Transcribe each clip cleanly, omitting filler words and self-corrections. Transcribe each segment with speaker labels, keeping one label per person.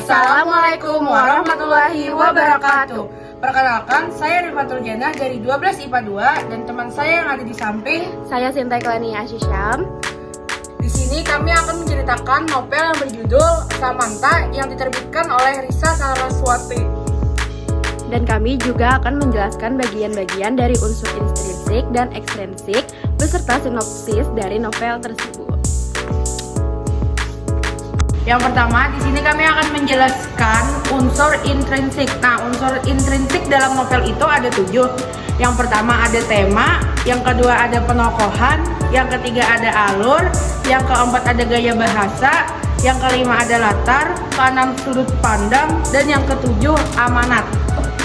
Speaker 1: Assalamualaikum warahmatullahi wabarakatuh. Perkenalkan, saya Rifatul Jannah dari 12 IPA 2 dan teman saya yang ada di samping,
Speaker 2: saya Sinta Iklani Asyisyam.
Speaker 1: Di sini kami akan menceritakan novel yang berjudul Samantha yang diterbitkan oleh Risa Saraswati.
Speaker 2: Dan kami juga akan menjelaskan bagian-bagian dari unsur intrinsik dan ekstrinsik beserta sinopsis dari novel tersebut.
Speaker 1: Yang pertama, di sini kami akan menjelaskan unsur intrinsik. Nah, unsur intrinsik dalam novel itu ada 7. Yang pertama ada tema, yang kedua ada penokohan, yang ketiga ada alur, yang keempat ada gaya bahasa, yang kelima ada latar, keenam sudut pandang, dan yang ketujuh amanat.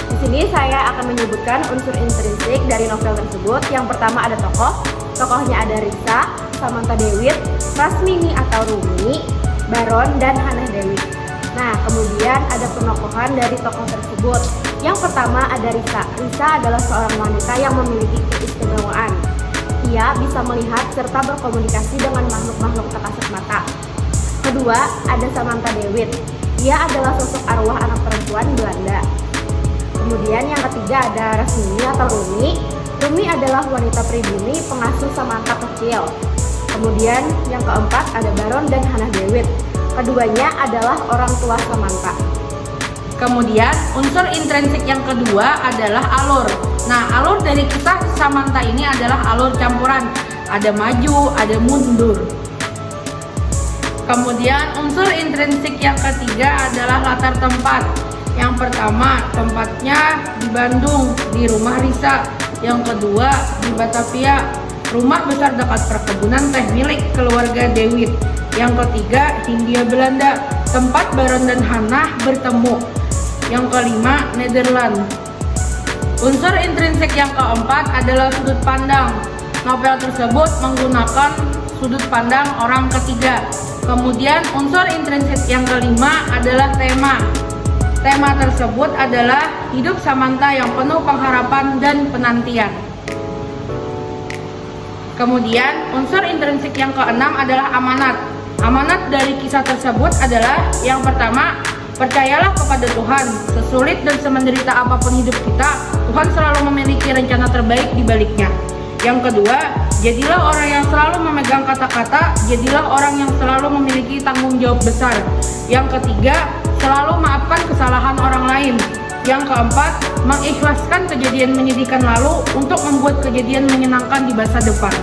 Speaker 2: Di sini saya akan menyebutkan unsur intrinsik dari novel tersebut. Yang pertama ada tokoh. Tokohnya ada Risa, Samantha Dewi, Rasmini atau Rumi, Baron, dan Hannah Dewi. Nah, kemudian ada penokohan dari tokoh tersebut. Yang pertama ada Risa. Risa adalah seorang wanita yang memiliki keistimewaan. Ia bisa melihat serta berkomunikasi dengan makhluk-makhluk tak kasat mata. Kedua, ada Samantha Dewi. Ia adalah sosok arwah anak perempuan Belanda. Kemudian yang ketiga ada Rasmini atau Rumi. Rumi adalah wanita pribumi pengasuh Samantha kecil. Kemudian yang keempat ada Baron dan Hannah Dewi. Keduanya adalah orang tua Samantha.
Speaker 1: Kemudian unsur intrinsik yang kedua adalah alur. Nah, alur dari kisah Samantha ini adalah alur campuran. Ada maju, ada mundur. Kemudian unsur intrinsik yang ketiga adalah latar tempat. Yang pertama, tempatnya di Bandung, di rumah Risa. Yang kedua, di Batavia, rumah besar dekat perkebunan teh milik keluarga Dewi. Yang ketiga, Hindia Belanda, tempat Baron dan Hannah bertemu. Yang kelima, Nederland. Unsur intrinsik yang keempat adalah sudut pandang. Novel tersebut menggunakan sudut pandang orang ketiga. Kemudian unsur intrinsik yang kelima adalah tema. Tema tersebut adalah hidup Samantha yang penuh pengharapan dan penantian. Kemudian unsur intrinsik yang keenam adalah amanat. Amanat dari kisah tersebut adalah yang pertama, percayalah kepada Tuhan. Sesulit dan semenderita apapun hidup kita, Tuhan selalu memiliki rencana terbaik di baliknya. Yang kedua, jadilah orang yang selalu memegang kata-kata, jadilah orang yang selalu memiliki tanggung jawab besar. Yang ketiga, selalu maafkan kesalahan orang lain. Yang keempat, mengikhlaskan kejadian menyedihkan lalu untuk membuat kejadian menyenangkan di masa depan.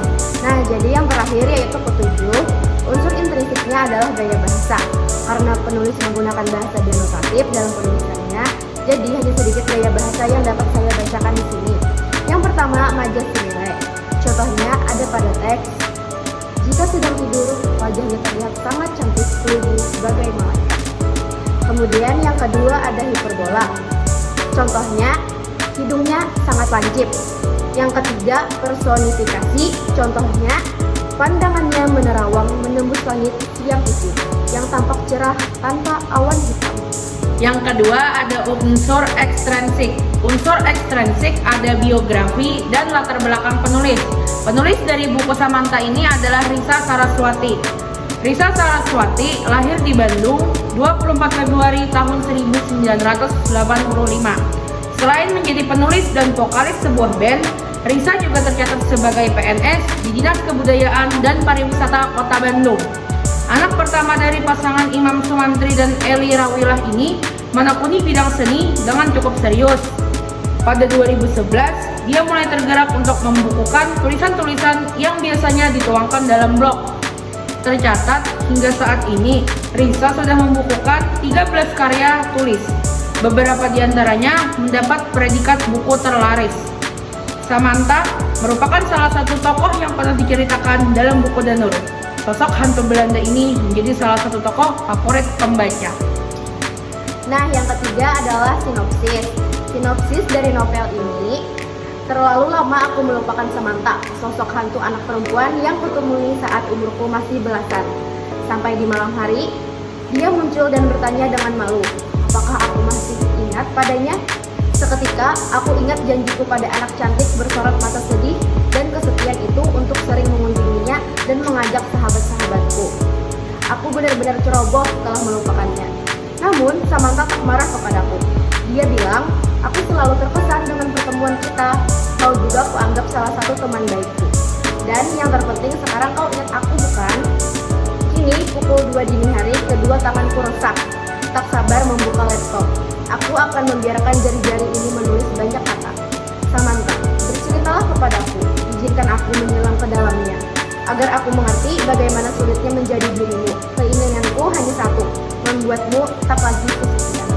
Speaker 2: Nah, jadi yang terakhir yaitu ketujuh, unsur intrinsiknya adalah gaya bahasa. Karena penulis menggunakan bahasa denotatif dalam penulisannya, jadi hanya sedikit gaya bahasa yang dapat saya bacakan di sini. Yang pertama, majas nilai. Contohnya ada pada teks, jika sedang tidur, wajahnya terlihat sangat cantik lugu sebagai malaikat. Kemudian yang kedua ada hiperbola. Contohnya, hidungnya sangat lancip. Yang ketiga, personifikasi. Contohnya, pandangannya menerawang menembus langit siang itu, yang tampak cerah tanpa awan hitam.
Speaker 1: Yang kedua ada unsur ekstrinsik. Unsur ekstrinsik ada biografi dan latar belakang penulis. Penulis dari buku Samantha ini adalah Risa Saraswati. Risa Saraswati lahir di Bandung 24 Februari tahun 1985. Selain menjadi penulis dan vokalis sebuah band, Risa juga tercatat sebagai PNS di Dinas Kebudayaan dan Pariwisata Kota Bandung. Anak pertama dari pasangan Imam Sumantri dan Eli Rawilah ini menekuni bidang seni dengan cukup serius. Pada 2011, dia mulai tergerak untuk membukukan tulisan-tulisan yang biasanya dituangkan dalam blog. Tercatat hingga saat ini, Risa sudah membukukan 13 karya tulis. Beberapa di antaranya mendapat predikat buku terlaris. Samantha merupakan salah satu tokoh yang pernah diceritakan dalam buku Danur. Sosok hantu Belanda ini menjadi salah satu tokoh favorit pembaca.
Speaker 2: Nah, yang ketiga adalah sinopsis. Sinopsis dari novel ini, terlalu lama aku melupakan Samantha, sosok hantu anak perempuan yang kutemui saat umurku masih belasan. Sampai di malam hari, dia muncul dan bertanya dengan malu, apakah aku masih ingat padanya? Seketika, aku ingat janjiku pada anak cantik bersorot mata sedih dan kesetiaan itu untuk sering mengunjunginya dan mengajak sahabat-sahabatku. Aku benar-benar ceroboh telah melupakannya. Namun, Samantha tak marah kepadaku. Dia bilang, aku selalu terkesan dengan pertemuan kita. Kau juga kuanggap salah satu teman baikku. Dan yang terpenting sekarang kau ingat aku bukan? Kini pukul 2 dini hari, kedua tanganku resah. Tak sabar membuka laptop. Aku akan membiarkan jari-jari ini menulis banyak kata. Samantha, berceritalah kepadaku. Izinkan aku menyelam ke dalamnya. Agar aku mengerti bagaimana sulitnya menjadi dirimu. Keinginanku hanya satu, membuatmu tak lagi kesepian.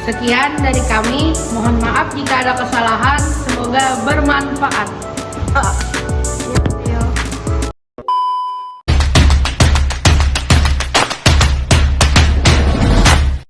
Speaker 1: Sekian dari kami, mohon maaf jika ada kesalahan, semoga bermanfaat.